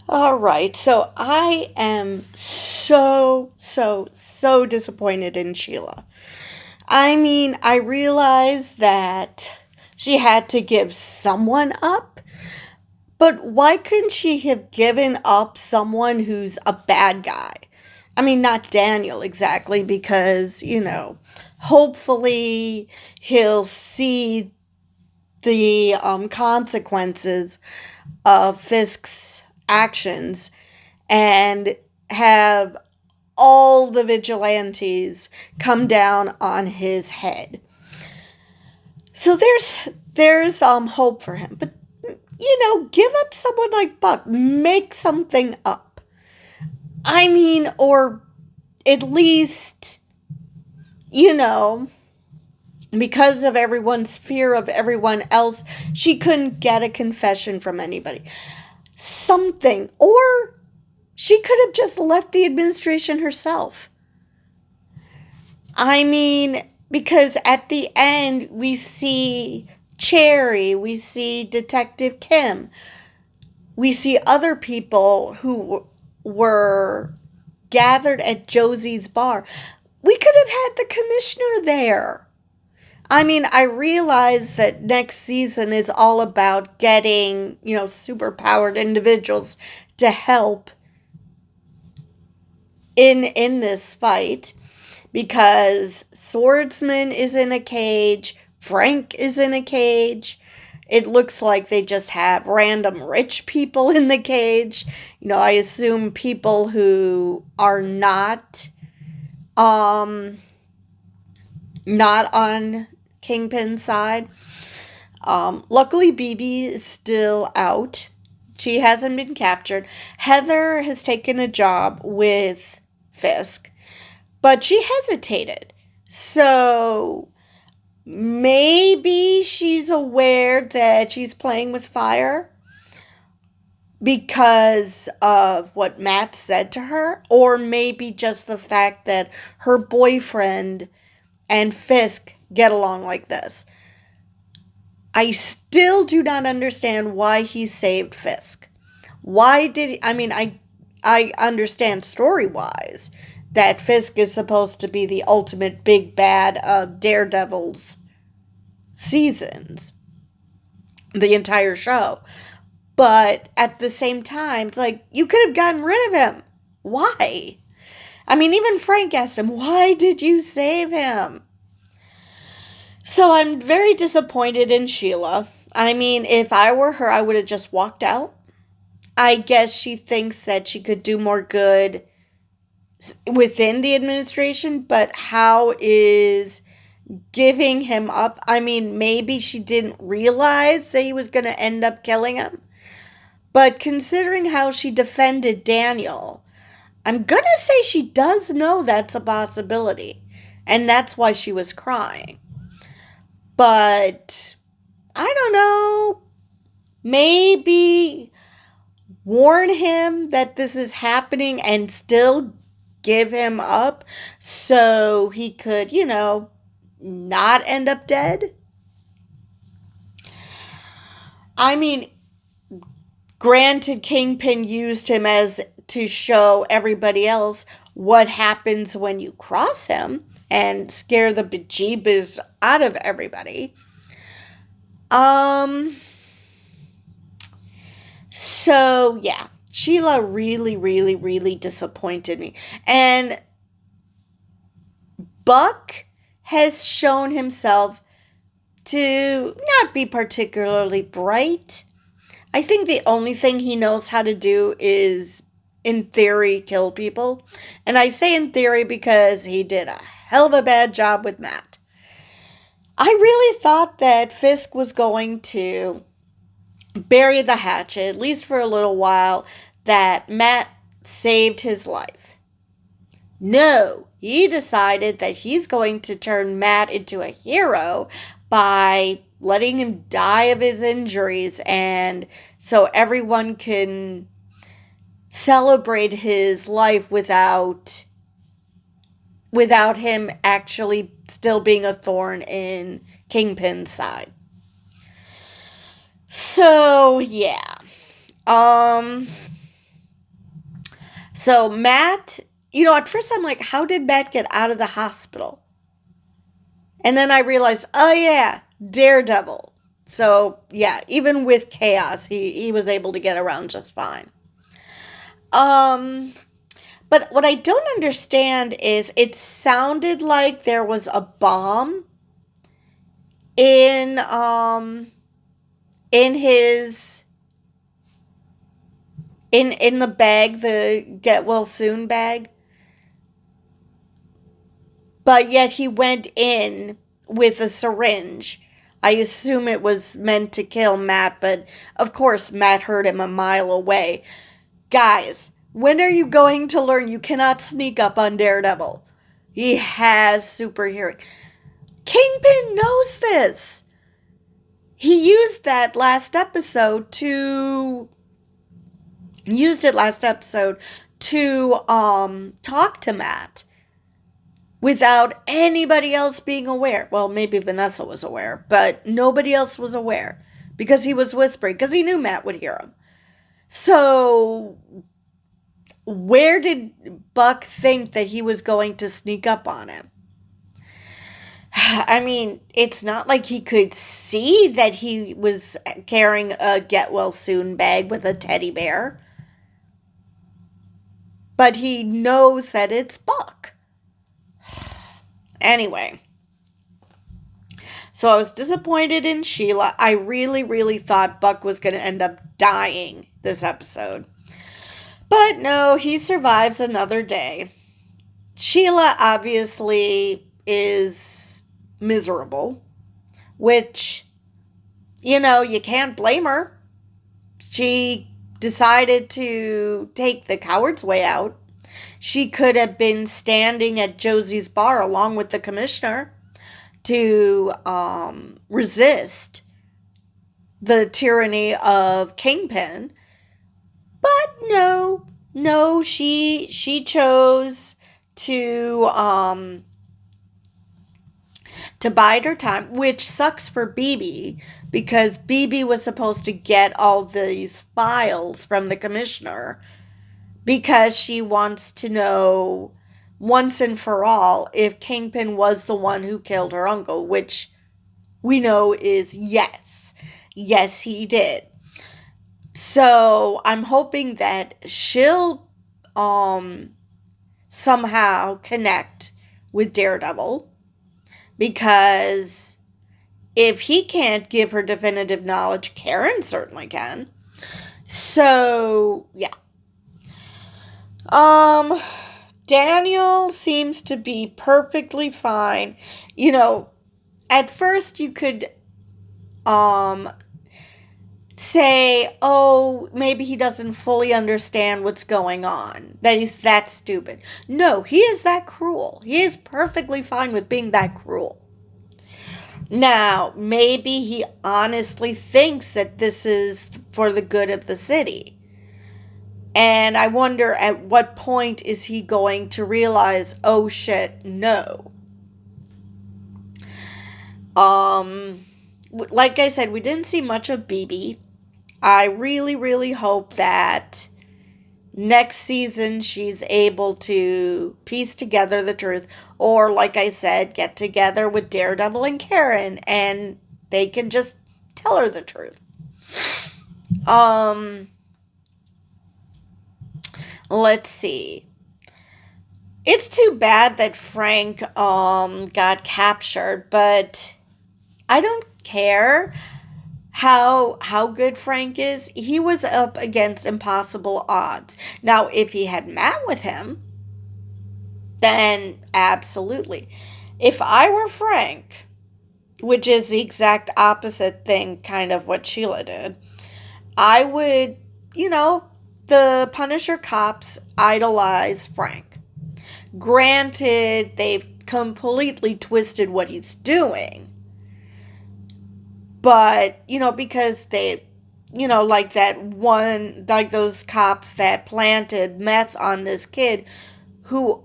All right, so I am so disappointed in Sheila. I mean, I realize that she had to give someone up, but why couldn't she have given up someone who's a bad guy? I mean, not Daniel exactly, because, hopefully he'll see the consequences of Fisk's actions and have all the vigilantes come down on his head. So there's hope for him. But give up someone like Buck. Make something up. I mean, or at least, you know, because of everyone's fear of everyone else, she couldn't get a confession from anybody. Something. Or she could have just left the administration herself. I mean, because at the end, we see Cherry, we see Detective Kim, we see other people who were gathered at Josie's bar. We could have had the commissioner there. I mean, I realize that next season is all about getting, superpowered individuals to help in this fight because Swordsman is in a cage, Frank is in a cage. It looks like they just have random rich people in the cage. I assume people who are um not on Kingpin's side. Luckily BB is still out. She hasn't been captured. Heather has taken a job with Fisk, but she hesitated. So maybe she's aware that she's playing with fire because of what Matt said to her, or maybe just the fact that her boyfriend and Fisk get along like this. I still do not understand why he saved Fisk. Why did he, I mean I understand story-wise that Fisk is supposed to be the ultimate big bad of Daredevil's seasons, the entire show. But at the same time, it's like, you could have gotten rid of him. Why? I mean, even Frank asked him, why did you save him? So I'm very disappointed in Sheila. I mean, if I were her, I would have just walked out. I guess she thinks that she could do more good within the administration, but how is giving him up? I mean, maybe she didn't realize that he was going to end up killing him. But considering how she defended Daniel, I'm going to say she does know that's a possibility. And that's why she was crying. But I don't know. Maybe warn him that this is happening and still give him up so he could, not end up dead. I mean, granted, Kingpin used him as to show everybody else what happens when you cross him and scare the bejeebus out of everybody. Um, so yeah, Sheila really, really, really disappointed me. And Buck has shown himself to not be particularly bright. I think the only thing he knows how to do is, in theory, kill people. And I say in theory because he did a hell of a bad job with Matt. I really thought that Fisk was going to bury the hatchet, at least for a little while, that Matt saved his life. No, he decided that he's going to turn Matt into a hero by letting him die of his injuries, and so everyone can celebrate his life without him actually still being a thorn in Kingpin's side. So yeah. Um So Matt, at first I'm like, how did Matt get out of the hospital? And then I realized, oh yeah, Daredevil. So yeah, even with chaos, he was able to get around just fine. Um, but what I don't understand is it sounded like there was a bomb in in his in the bag, the get well soon bag. But yet he went in with a syringe. I assume it was meant to kill Matt, but of course Matt heard him a mile away. Guys, when are you going to learn you cannot sneak up on Daredevil? He has super hearing. Kingpin knows this. He used that last episode to talk to Matt without anybody else being aware. Well, maybe Vanessa was aware, but nobody else was aware because he was whispering, because he knew Matt would hear him. So, where did Buck think that he was going to sneak up on him? I mean, it's not like he could see that he was carrying a get well soon bag with a teddy bear. But he knows that it's Buck. Anyway. So I was disappointed in Sheila. I really, really thought Buck was going to end up dying this episode. But no, he survives another day. Sheila obviously is miserable, which, you can't blame her. She decided to take the coward's way out. She could have been standing at Josie's bar along with the commissioner to resist the tyranny of Kingpin. But no, she chose to bide her time, which sucks for BB, because BB was supposed to get all these files from the commissioner because she wants to know once and for all if Kingpin was the one who killed her uncle, which we know is yes. Yes, he did. So I'm hoping that she'll somehow connect with Daredevil, because if he can't give her definitive knowledge, Karen certainly can. So yeah. Daniel seems to be perfectly fine. At first you could say, oh, maybe he doesn't fully understand what's going on, that he's that stupid. No, he is that cruel. He is perfectly fine with being that cruel. Now, maybe he honestly thinks that this is for the good of the city. And I wonder at what point is he going to realize, oh shit, no. Like I said, we didn't see much of BB. I really, really hope that next season she's able to piece together the truth, or like I said, get together with Daredevil and Karen and they can just tell her the truth. Let's see. It's too bad that Frank got captured, but I don't care how good Frank is. He was up against impossible odds. Now, if he had Matt with him, then absolutely. If I were Frank, which is the exact opposite thing, kind of what Sheila did, I would, the Punisher cops idolize Frank. Granted, they've completely twisted what he's doing. But, because they, like that one, like those cops that planted meth on this kid, who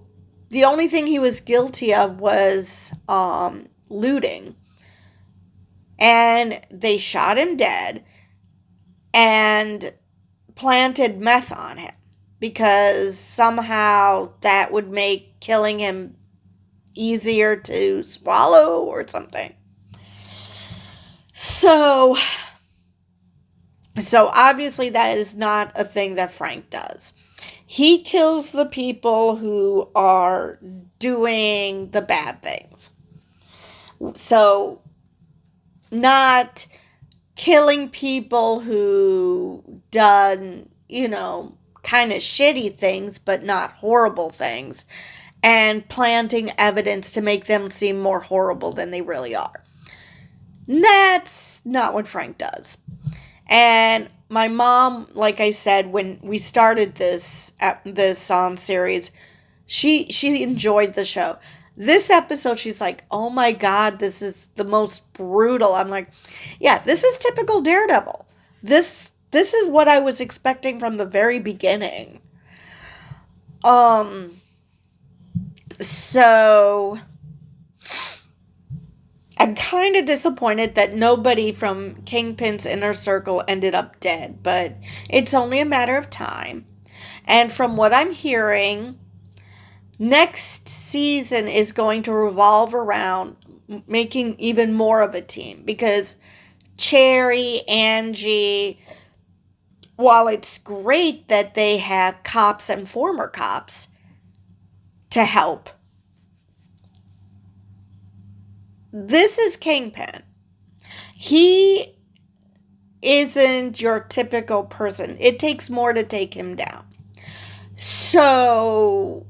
the only thing he was guilty of was looting. And they shot him dead and planted meth on him. because somehow that would make killing him easier to swallow or something. So obviously that is not a thing that Frank does. He kills the people who are doing the bad things. So not killing people who done, kind of shitty things, but not horrible things, and planting evidence to make them seem more horrible than they really are. That's not what Frank does. And my mom, like I said, when we started this series, she enjoyed the show. This episode, she's like, "Oh my God, this is the most brutal." I'm like, "Yeah, this is typical Daredevil. This is what I was expecting from the very beginning." So I'm kind of disappointed that nobody from Kingpin's inner circle ended up dead, but it's only a matter of time. And from what I'm hearing, next season is going to revolve around making even more of a team, because Cherry, Angie, while it's great that they have cops and former cops to help, this is Kingpin. He isn't your typical person. It takes more to take him down. So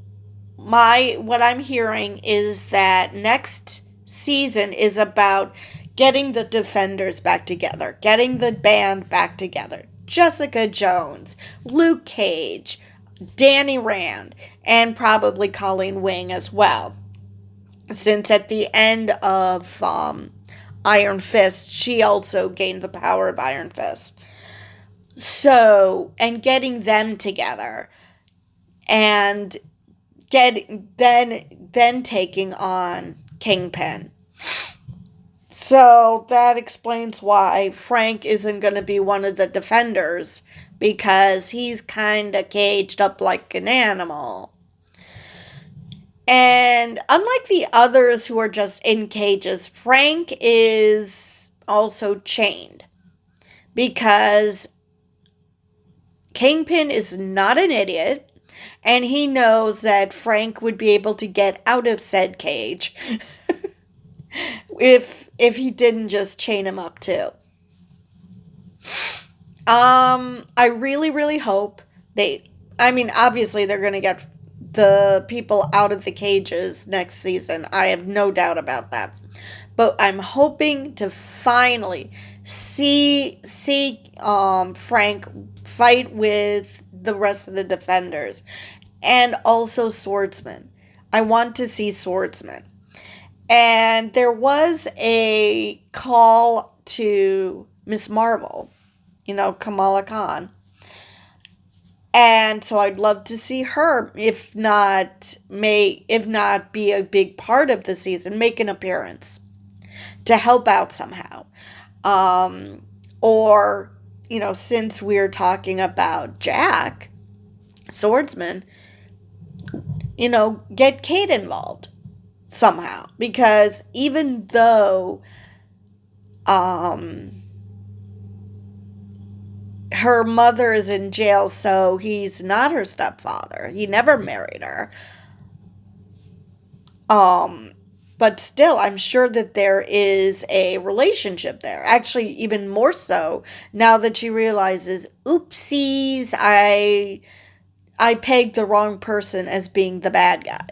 what I'm hearing is that next season is about getting the Defenders back together, getting the band back together. Jessica Jones, Luke Cage, Danny Rand, and probably Colleen Wing as well. Since at the end of Iron Fist, she also gained the power of Iron Fist. So, and getting them together and then taking on Kingpin. So that explains why Frank isn't going to be one of the Defenders, because he's kind of caged up like an animal. And unlike the others who are just in cages, Frank is also chained, because Kingpin is not an idiot, and he knows that Frank would be able to get out of said cage if he didn't just chain him up too. I really, really hope obviously they're going to get the people out of the cages next season. I have no doubt about that. But I'm hoping to finally see Frank fight with the rest of the Defenders, and also Swordsman. I want to see Swordsman. And there was a call to Miss Marvel, Kamala Khan. And so I'd love to see her, if not be a big part of the season, make an appearance to help out somehow. Or, since we're talking about Jack, Swordsman, get Kate involved somehow. Because even though her mother is in jail, so he's not her stepfather. He never married her. But still, I'm sure that there is a relationship there. Actually, even more so now that she realizes, oopsies, I pegged the wrong person as being the bad guy.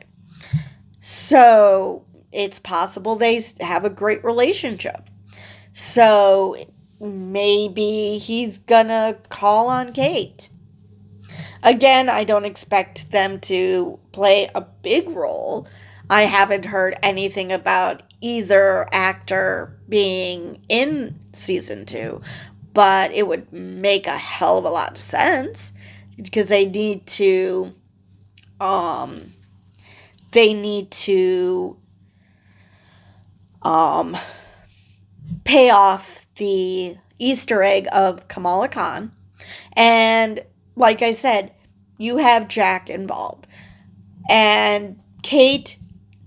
So it's possible they have a great relationship. So maybe he's gonna call on Kate. Again, I don't expect them to play a big role. I haven't heard anything about either actor being in season 2, but it would make a hell of a lot of sense, because they need to pay off the Easter egg of Kamala Khan. And like I said, you have Jack involved. And Kate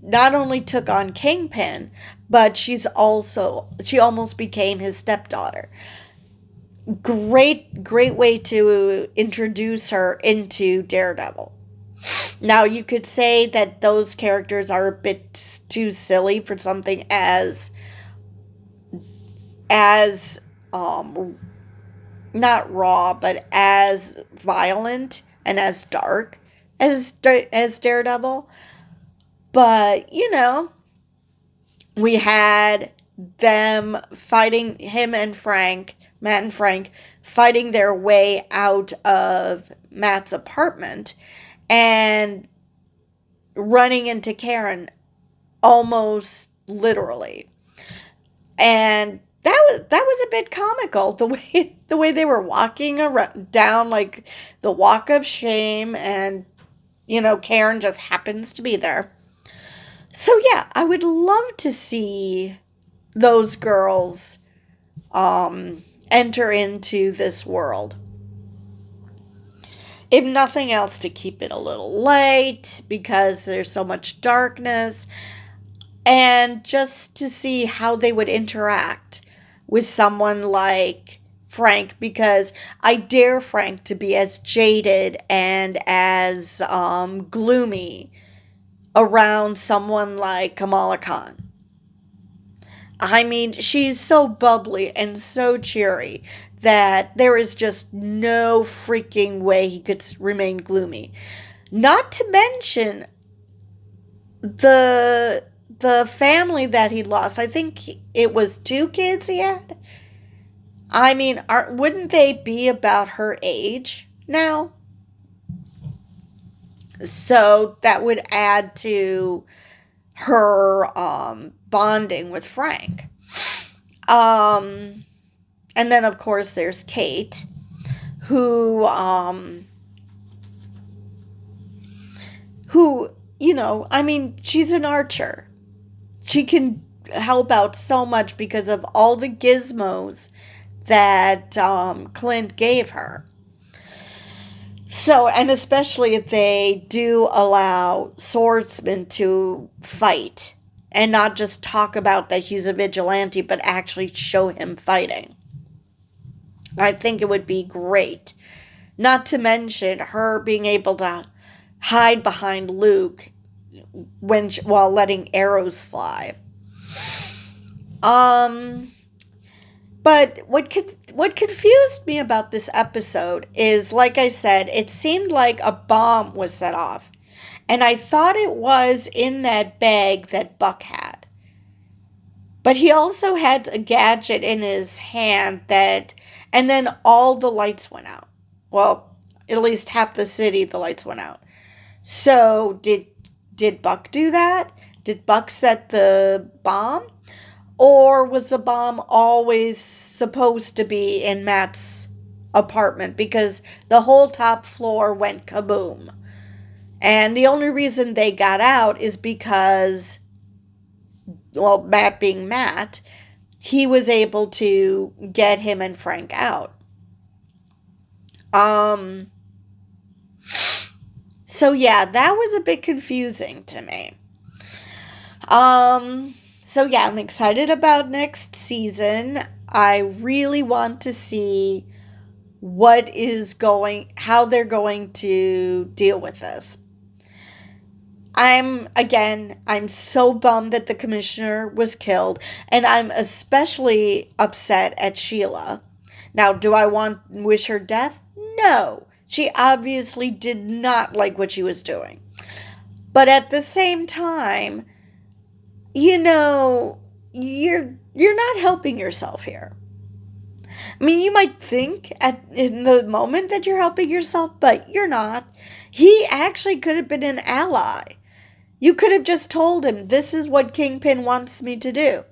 not only took on Kingpin, but she almost became his stepdaughter. Great way to introduce her into Daredevil. Now you could say that those characters are a bit too silly for something as not raw, but as violent and as dark as Daredevil. But we had them fighting, him and Matt and Frank, fighting their way out of Matt's apartment and running into Karen almost literally. And that was a bit comical, the way they were walking around, down like the walk of shame, and Karen just happens to be there. So yeah, I would love to see those girls enter into this world. If nothing else, to keep it a little light because there's so much darkness, and just to see how they would interact with someone like Frank, because I dare Frank to be as jaded and as gloomy around someone like Kamala Khan. I mean, she's so bubbly and so cheery that there is just no freaking way he could remain gloomy. Not to mention the family that he lost. I think it was 2 kids he had. I mean, wouldn't they be about her age now? So that would add to her bonding with Frank. And then of course there's Kate, who I mean, she's an archer. She can help out so much because of all the gizmos that Clint gave her. So, and especially if they do allow swordsmen to fight and not just talk about that he's a vigilante, but actually show him fighting. I think it would be great. Not to mention her being able to hide behind Luke while letting arrows fly. But what confused me about this episode is, like I said, it seemed like a bomb was set off. And I thought it was in that bag that Buck had. But he also had a gadget in his hand and then all the lights went out. Well, at least half the city, the lights went out. So did Buck do that? Did Buck set the bomb? Or was the bomb always supposed to be in Matt's apartment? Because the whole top floor went kaboom. And the only reason they got out is because, well, Matt being Matt, he was able to get him and Frank out. So yeah, that was a bit confusing to me. So yeah, I'm excited about next season. I really want to see how they're going to deal with this. I'm so bummed that the commissioner was killed, and I'm especially upset at Sheila. Now, do I wish her death? No. She obviously did not like what she was doing. But at the same time, you're not helping yourself here. I mean, you might think in the moment that you're helping yourself, but you're not. He actually could have been an ally. You could have just told him, this is what Kingpin wants me to do.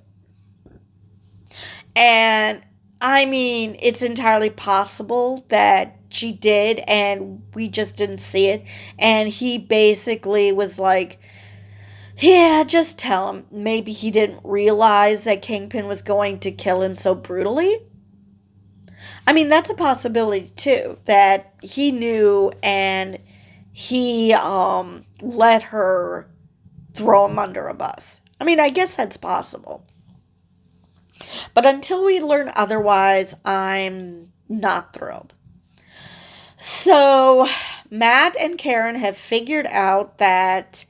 And, I mean, it's entirely possible that she did and we just didn't see it. And he basically was like, yeah, just tell him. Maybe he didn't realize that Kingpin was going to kill him so brutally. I mean, that's a possibility too, that he knew and he let her throw him under a bus. I mean, I guess that's possible. But until we learn otherwise, I'm not thrilled. So, Matt and Karen have figured out that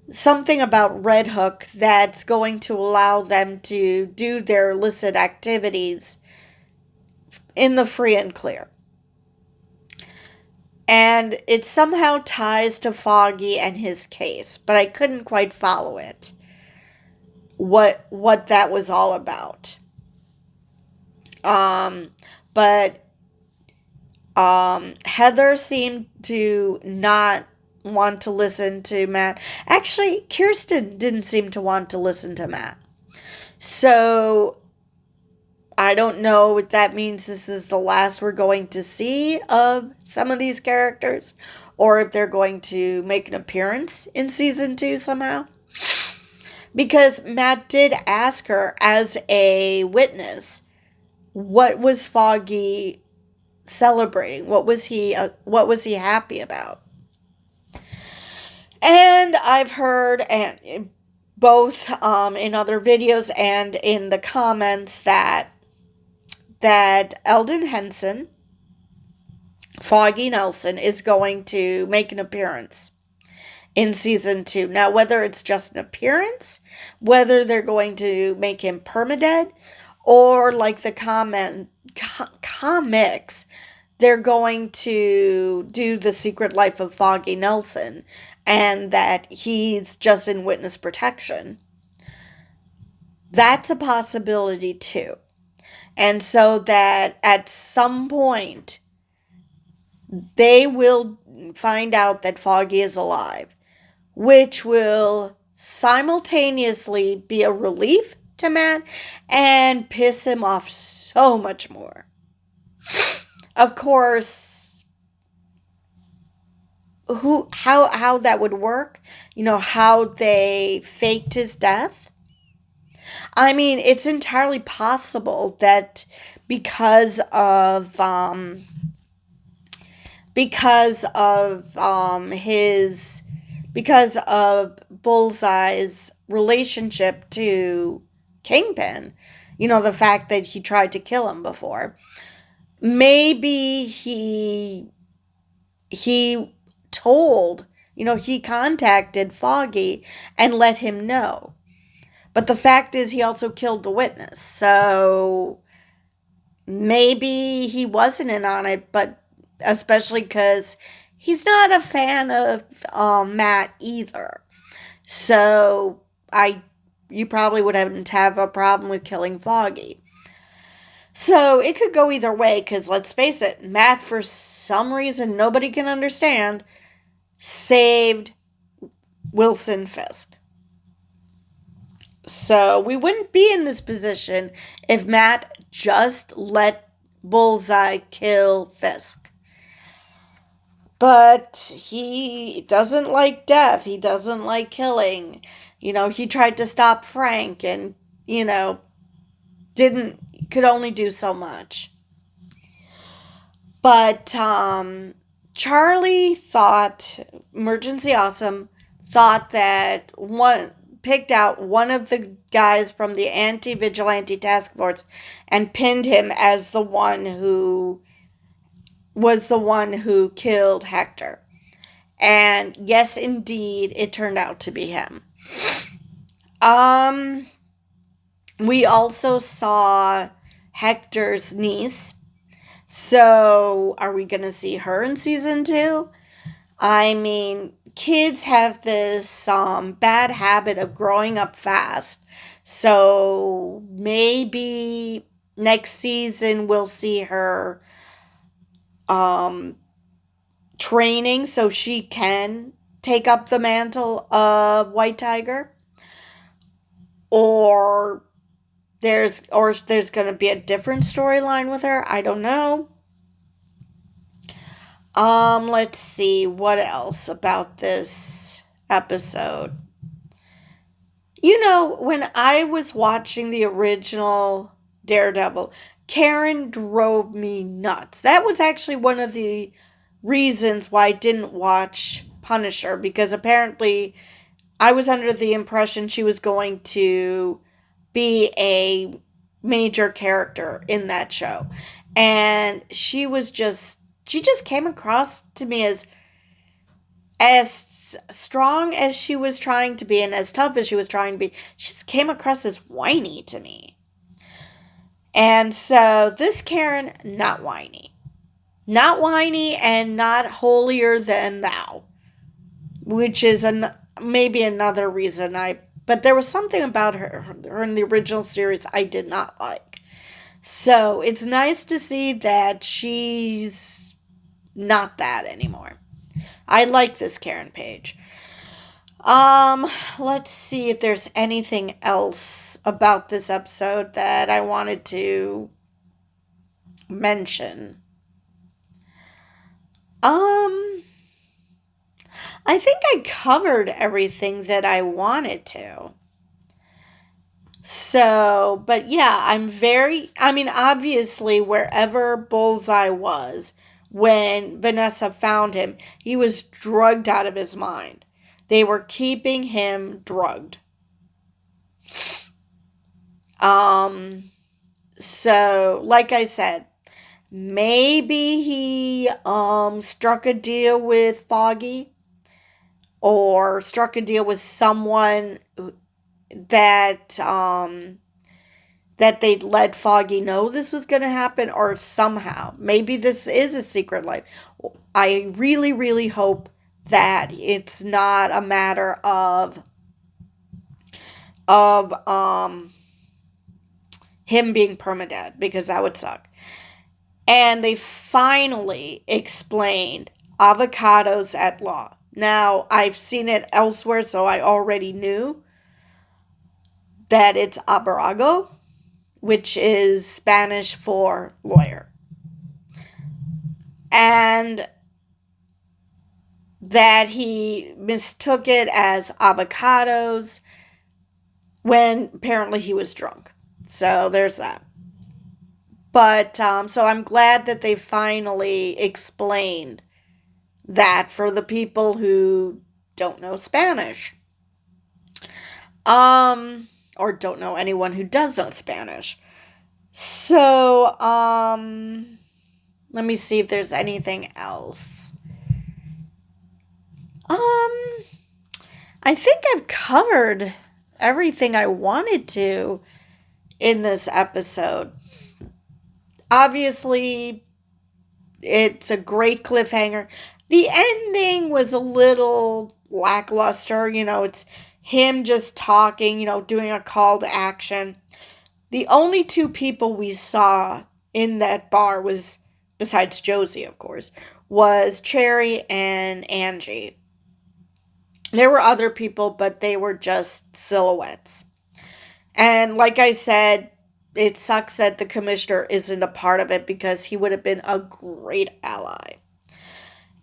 something about Red Hook that's going to allow them to do their illicit activities in the free and clear. And it somehow ties to Foggy and his case, but I couldn't quite follow it. What that was all about. But Heather seemed to not want to listen to Matt. Actually, Kirsten didn't seem to want to listen to Matt. So I don't know what that means. This is the last we're going to see of some of these characters, or if they're going to make an appearance in season 2 somehow. Because Matt did ask her as a witness, what was Foggy celebrating? What was he happy about? And I've heard, and both in other videos and in the comments, that Eldon Henson, Foggy Nelson, is going to make an appearance in season 2. Now, whether it's just an appearance, whether they're going to make him permadead, or like the comics, they're going to do the secret life of Foggy Nelson, and that he's just in witness protection. That's a possibility too. And so that at some point, they will find out that Foggy is alive, which will simultaneously be a relief to Matt and piss him off so much more. Of course, how that would work, how they faked his death. I mean, it's entirely possible that because of Bullseye's relationship to Kingpin, the fact that he tried to kill him before, maybe he told, he contacted Foggy and let him know. But the fact is, he also killed the witness. So maybe he wasn't in on it, but especially because he's not a fan of Matt either. So you probably wouldn't have a problem with killing Foggy. So it could go either way, because let's face it, Matt, for some reason nobody can understand, saved Wilson Fisk. So we wouldn't be in this position if Matt just let Bullseye kill Fisk. But he doesn't like death. He doesn't like killing. He tried to stop Frank and, could only do so much. But Charlie thought, Emergency Awesome thought that picked out one of the guys from the anti-vigilante task force and pinned him as the one who killed Hector. And yes, indeed, it turned out to be him. We also saw Hector's niece. So, are we going to see her in season 2? I mean, kids have this bad habit of growing up fast. So, maybe next season we'll see her training so she can take up the mantle of White Tiger. Or there's going to be a different storyline with her. I don't know. Let's see what else about this episode. When I was watching the original Daredevil, Karen drove me nuts. That was actually one of the reasons why I didn't watch Punisher, because apparently I was under the impression she was going to be a major character in that show. And she just came across to me as strong as she was trying to be and as tough as she was trying to be. She just came across as whiny to me. And so this Karen, not whiny. Not whiny and not holier than thou, which is maybe another reason but there was something about her in the original series I did not like. So it's nice to see that she's not that anymore. I like this Karen Page. Let's see if there's anything else about this episode that I wanted to mention. I think I covered everything that I wanted to. So, but yeah, obviously, wherever Bullseye was when Vanessa found him, he was drugged out of his mind. They were keeping him drugged. So, like I said, maybe he struck a deal with Foggy, or struck a deal with someone that that they'd let Foggy know this was going to happen, or somehow maybe this is a secret life. I really, really hope that it's not a matter of him being permadead, because that would suck. And they finally explained avocados at law. Now, I've seen it elsewhere, so I already knew that it's abogado, which is Spanish for lawyer. And that he mistook it as avocados when apparently he was drunk. So there's that. But, so I'm glad that they finally explained that for the people who don't know Spanish. Or don't know anyone who does know Spanish. So, let me see if there's anything else. I think I've covered everything I wanted to in this episode. Obviously, it's a great cliffhanger. The ending was a little lackluster. It's him just talking, doing a call to action. The only two people we saw in that bar was, besides Josie, of course, was Cherry and Angie. There were other people, but they were just silhouettes. And like I said, it sucks that the commissioner isn't a part of it, because he would have been a great ally.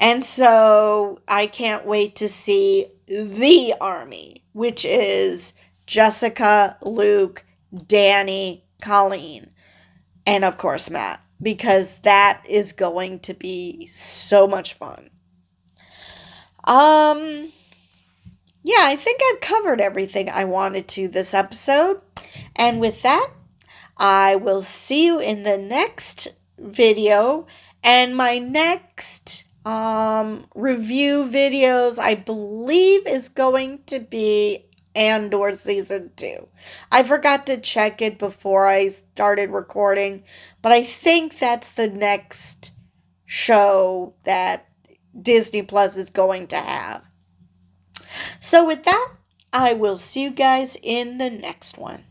And so I can't wait to see the army, which is Jessica, Luke, Danny, Colleen, and of course Matt, because that is going to be so much fun. Yeah, I think I've covered everything I wanted to this episode. And with that, I will see you in the next video. And my next review videos, I believe, is going to be Andor Season 2. I forgot to check it before I started recording, but I think that's the next show that Disney Plus is going to have. So with that, I will see you guys in the next one.